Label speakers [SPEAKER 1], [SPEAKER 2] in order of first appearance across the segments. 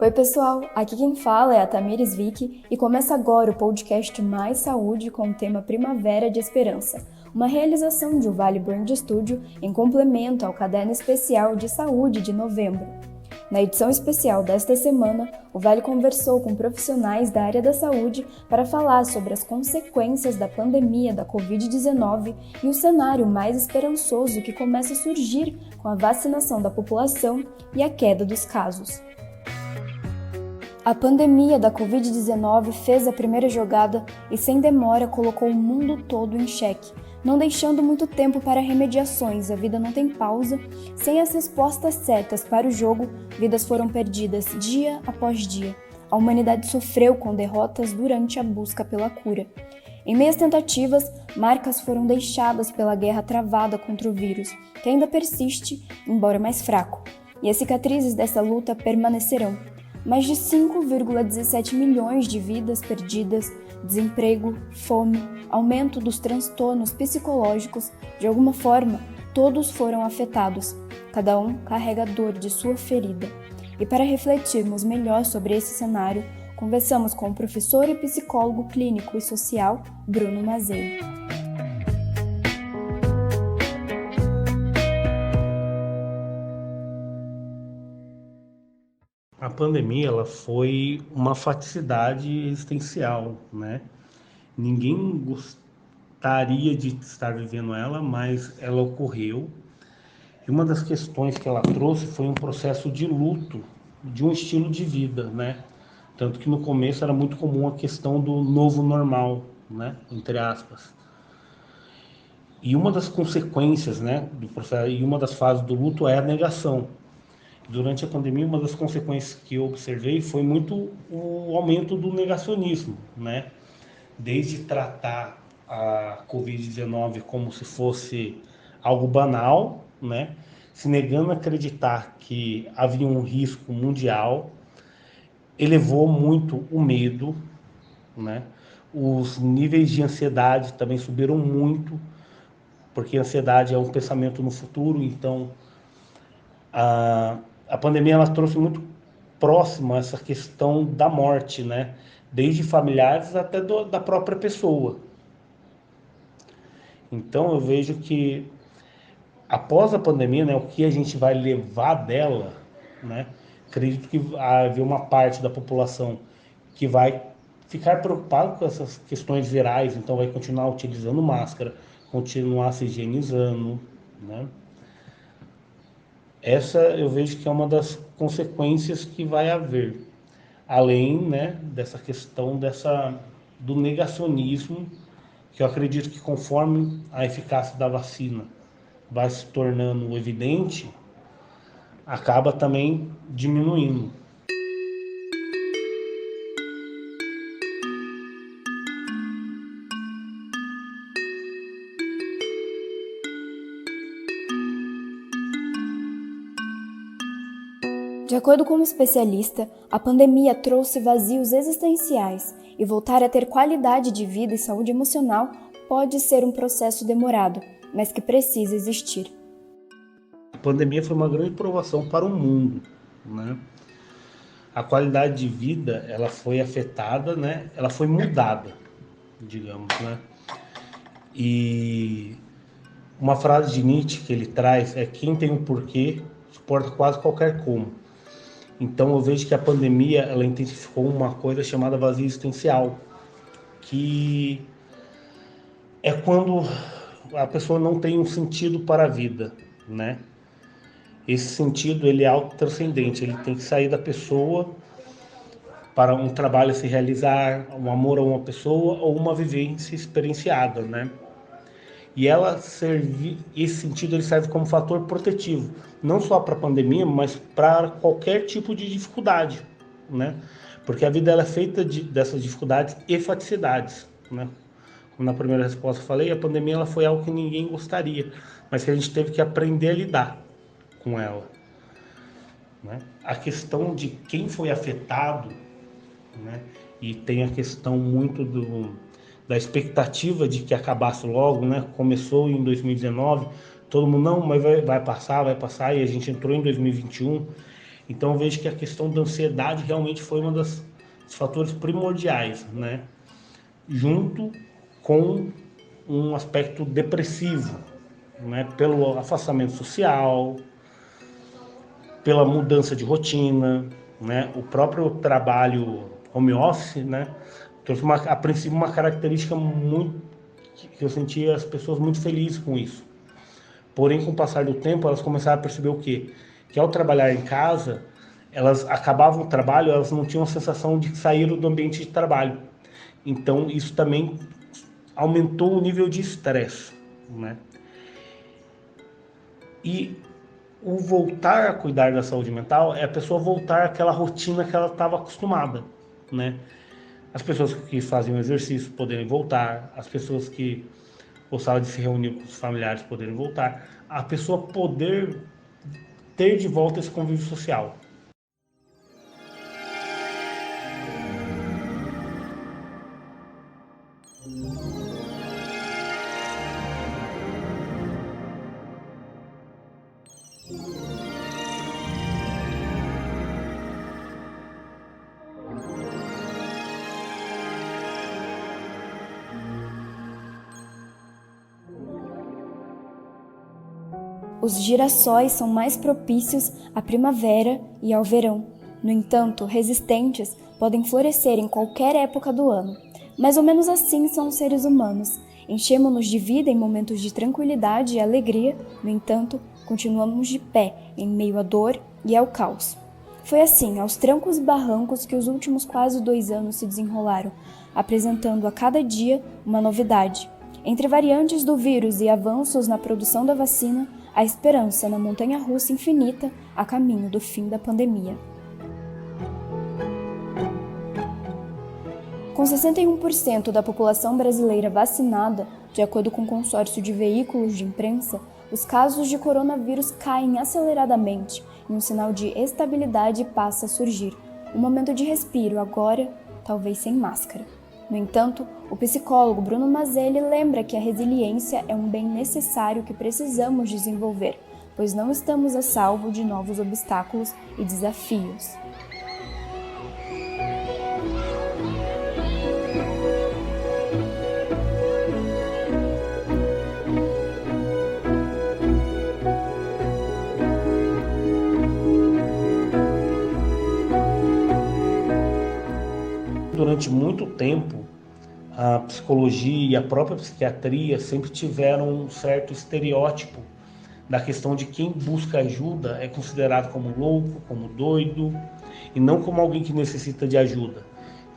[SPEAKER 1] Oi pessoal, aqui quem fala é a Tamires Vick e começa agora o podcast Mais Saúde com o tema Primavera de Esperança, uma realização de o Vale Brand Studio em complemento ao caderno especial de saúde de novembro. Na edição especial desta semana, o Vale conversou com profissionais da área da saúde para falar sobre as consequências da pandemia da Covid-19 e o cenário mais esperançoso que começa a surgir com a vacinação da população e a queda dos casos. A pandemia da Covid-19 fez a primeira jogada e, sem demora, colocou o mundo todo em xeque, não deixando muito tempo para remediações. A vida não tem pausa. Sem as respostas certas para o jogo, vidas foram perdidas dia após dia. A humanidade sofreu com derrotas durante a busca pela cura. Em meias tentativas, marcas foram deixadas pela guerra travada contra o vírus, que ainda persiste, embora mais fraco. E as cicatrizes dessa luta permanecerão. Mais de 5,17 milhões de vidas perdidas, desemprego, fome, aumento dos transtornos psicológicos, de alguma forma, todos foram afetados. Cada um carrega a dor de sua ferida. E para refletirmos melhor sobre esse cenário, conversamos com o professor e psicólogo clínico e social, Bruno Mazzei.
[SPEAKER 2] A pandemia ela foi uma faticidade existencial, né? Ninguém gostaria de estar vivendo ela, mas ela ocorreu. E uma das questões que ela trouxe foi um processo de luto de um estilo de vida, né? Tanto que no começo era muito comum a questão do novo normal, né? Entre aspas. E uma das consequências, né, do processo, e uma das fases do luto é a negação. Durante a pandemia, uma das consequências que eu observei foi muito o aumento do negacionismo, né? Desde tratar a Covid-19 como se fosse algo banal, né? Se negando a acreditar que havia um risco mundial, elevou muito o medo, né? Os níveis de ansiedade também subiram muito, porque a ansiedade é um pensamento no futuro, então a pandemia ela trouxe muito próximo essa questão da morte, né? Desde familiares até da própria pessoa. Então eu vejo que após a pandemia, né, o que a gente vai levar dela, né? Acredito que vai haver uma parte da população que vai ficar preocupado com essas questões virais, então vai continuar utilizando máscara, continuar se higienizando, né? Essa eu vejo que é uma das consequências que vai haver, além, né, dessa questão do negacionismo, que eu acredito que conforme a eficácia da vacina vai se tornando evidente, acaba também diminuindo.
[SPEAKER 1] De acordo com um especialista, a pandemia trouxe vazios existenciais e voltar a ter qualidade de vida e saúde emocional pode ser um processo demorado, mas que precisa existir.
[SPEAKER 2] A pandemia foi uma grande provação para o mundo, né? A qualidade de vida, ela foi afetada, né? Ela foi mudada, digamos, né? E uma frase de Nietzsche que ele traz é: quem tem um porquê suporta quase qualquer como. Então eu vejo que a pandemia ela intensificou uma coisa chamada vazio existencial, que é quando a pessoa não tem um sentido para a vida, né? Esse sentido ele é autotranscendente, ele tem que sair da pessoa para um trabalho se realizar, um amor a uma pessoa ou uma vivência experienciada, né? E esse sentido ele serve como fator protetivo, não só para a pandemia, mas para qualquer tipo de dificuldade, né? Porque a vida ela é feita dessas dificuldades e faticidades, né? Como na primeira resposta eu falei, a pandemia ela foi algo que ninguém gostaria, mas que a gente teve que aprender a lidar com ela, né? A questão de quem foi afetado, né? E tem a questão muito da expectativa de que acabasse logo, né? Começou em 2019, todo mundo não, mas vai passar, e a gente entrou em 2021 Então eu vejo que a questão da ansiedade realmente foi dos fatores primordiais, né? Junto com um aspecto depressivo, né? Pelo afastamento social, pela mudança de rotina, né? O próprio trabalho home office, né? Trouxe a princípio uma característica muito que eu sentia as pessoas muito felizes com isso. Porém, com o passar do tempo, elas começaram a perceber o quê? Que ao trabalhar em casa, elas acabavam o trabalho, elas não tinham a sensação de sair do ambiente de trabalho. Então, isso também aumentou o nível de estresse, né? E o voltar a cuidar da saúde mental é a pessoa voltar àquela rotina que ela estava acostumada, né? As pessoas que faziam exercício poderem voltar, as pessoas que gostavam de se reunir com os familiares poderem voltar, a pessoa poder ter de volta esse convívio social.
[SPEAKER 1] Os girassóis são mais propícios à primavera e ao verão. No entanto, resistentes, podem florescer em qualquer época do ano. Mais ou menos assim são os seres humanos. Enchemos-nos de vida em momentos de tranquilidade e alegria, no entanto, continuamos de pé em meio à dor e ao caos. Foi assim, aos trancos e barrancos, que os últimos quase 2 anos se desenrolaram, apresentando a cada dia uma novidade. Entre variantes do vírus e avanços na produção da vacina, a esperança na montanha-russa infinita a caminho do fim da pandemia. Com 61% da população brasileira vacinada, de acordo com o consórcio de veículos de imprensa, os casos de coronavírus caem aceleradamente e um sinal de estabilidade passa a surgir. Um momento de respiro agora, talvez sem máscara. No entanto, o psicólogo Bruno Mazelli lembra que a resiliência é um bem necessário que precisamos desenvolver, pois não estamos a salvo de novos obstáculos e desafios.
[SPEAKER 2] Durante muito tempo, a psicologia e a própria psiquiatria sempre tiveram um certo estereótipo da questão de quem busca ajuda é considerado como louco, como doido, e não como alguém que necessita de ajuda.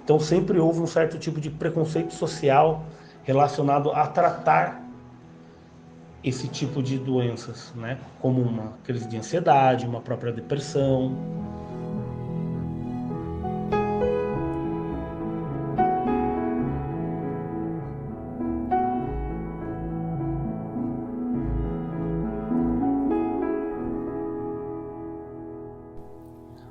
[SPEAKER 2] Então sempre houve um certo tipo de preconceito social relacionado a tratar esse tipo de doenças, né? Como uma crise de ansiedade, uma própria depressão.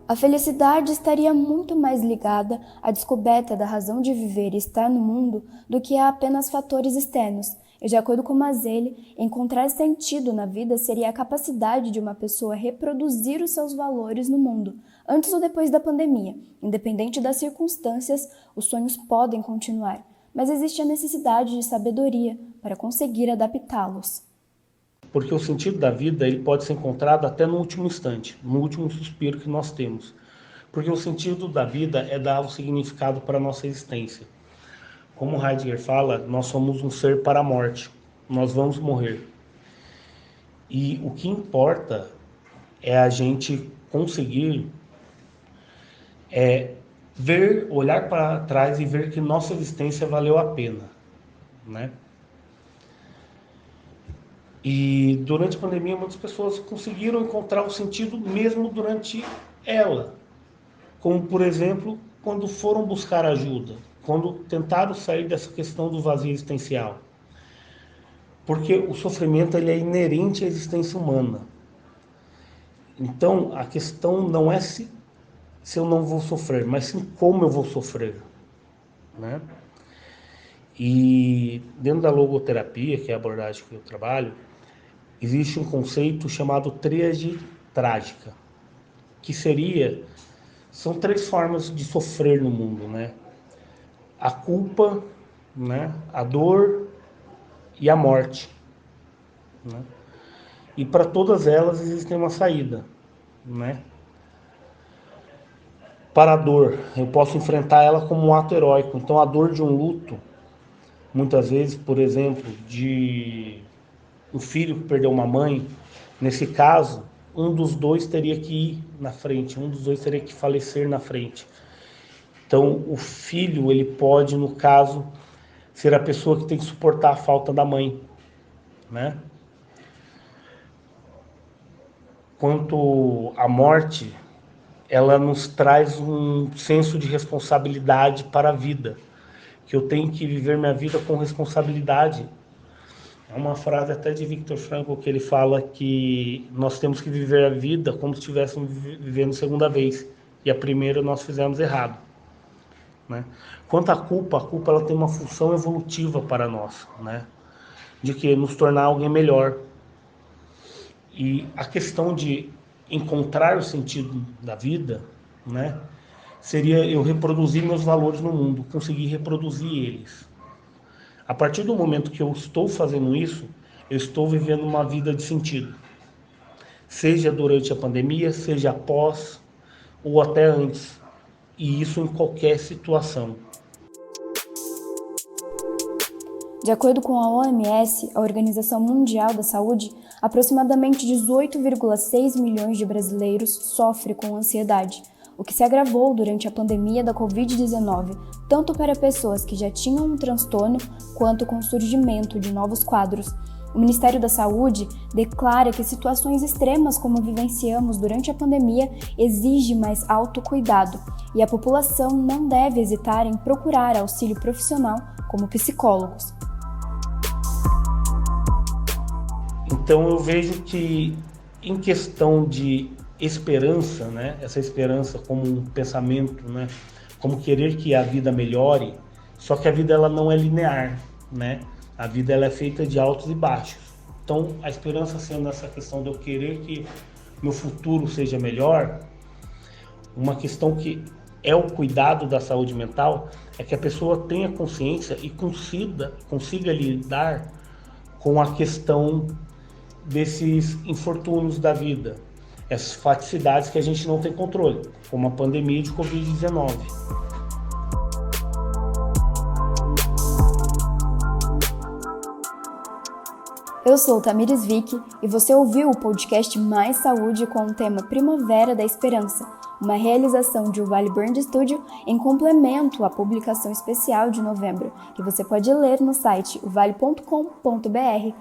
[SPEAKER 1] A felicidade estaria muito mais ligada à descoberta da razão de viver e estar no mundo do que a apenas fatores externos. E de acordo com Mazelli, encontrar sentido na vida seria a capacidade de uma pessoa reproduzir os seus valores no mundo, antes ou depois da pandemia. Independente das circunstâncias, os sonhos podem continuar, mas existe a necessidade de sabedoria para conseguir adaptá-los.
[SPEAKER 2] Porque o sentido da vida ele pode ser encontrado até no último instante, no último suspiro que nós temos. Porque o sentido da vida é dar o significado para a nossa existência. Como Heidegger fala, nós somos um ser para a morte, nós vamos morrer. E o que importa é a gente conseguir ver, olhar para trás e ver que nossa existência valeu a pena, né? E durante a pandemia, muitas pessoas conseguiram encontrar o sentido mesmo durante ela. Como, por exemplo, quando foram buscar ajuda, quando tentaram sair dessa questão do vazio existencial. Porque o sofrimento ele é inerente à existência humana. Então, a questão não é se eu não vou sofrer, mas sim como eu vou sofrer, né? E dentro da logoterapia, que é a abordagem que eu trabalho, existe um conceito chamado tríade trágica, que são 3 formas de sofrer no mundo, né? A culpa, né? A dor e a morte, né? E para todas elas existe uma saída, né? Para a dor, eu posso enfrentar ela como um ato heróico. Então, a dor de um luto, muitas vezes, por exemplo, de um filho que perdeu uma mãe, nesse caso, um dos dois teria que ir na frente, um dos dois teria que falecer na frente. Então, o filho, ele pode, no caso, ser a pessoa que tem que suportar a falta da mãe, né? Quanto à morte, ela nos traz um senso de responsabilidade para a vida, que eu tenho que viver minha vida com responsabilidade. É uma frase até de Viktor Frankl que ele fala que nós temos que viver a vida como se estivéssemos vivendo segunda vez, e a primeira nós fizemos errado, né? Quanto à culpa, a culpa ela tem uma função evolutiva para nós, né? De que nos tornar alguém melhor. E a questão de encontrar o sentido da vida, né, seria eu reproduzir meus valores no mundo, conseguir reproduzir eles. A partir do momento que eu estou fazendo isso, eu estou vivendo uma vida de sentido. Seja durante a pandemia, seja após ou até antes. E isso em qualquer situação.
[SPEAKER 1] De acordo com a OMS, a Organização Mundial da Saúde, aproximadamente 18,6 milhões de brasileiros sofrem com ansiedade, o que se agravou durante a pandemia da Covid-19, tanto para pessoas que já tinham um transtorno, quanto com o surgimento de novos quadros. O Ministério da Saúde declara que situações extremas como vivenciamos durante a pandemia exigem mais autocuidado e a população não deve hesitar em procurar auxílio profissional como psicólogos.
[SPEAKER 2] Então eu vejo que em questão de esperança, né, essa esperança como um pensamento, né, como querer que a vida melhore, só que a vida ela não é linear, né? A vida ela é feita de altos e baixos. Então a esperança sendo essa questão de eu querer que meu futuro seja melhor, uma questão que é o cuidado da saúde mental é que a pessoa tenha consciência e consiga lidar com a questão desses infortúnios da vida, essas faticidades que a gente não tem controle, como a pandemia de Covid-19.
[SPEAKER 1] Eu sou Tamires Vick e você ouviu o podcast Mais Saúde com o tema Primavera da Esperança, uma realização de Vale Brand Studio em complemento à publicação especial de novembro, que você pode ler no site vale.com.br.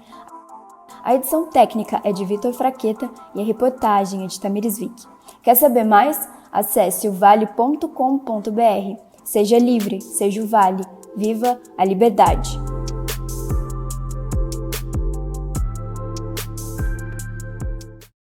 [SPEAKER 1] A edição técnica é de Vitor Fraqueta e a reportagem é de Tamires Vick. Quer saber mais? Acesse o vale.com.br. Seja livre, seja o Vale. Viva a liberdade!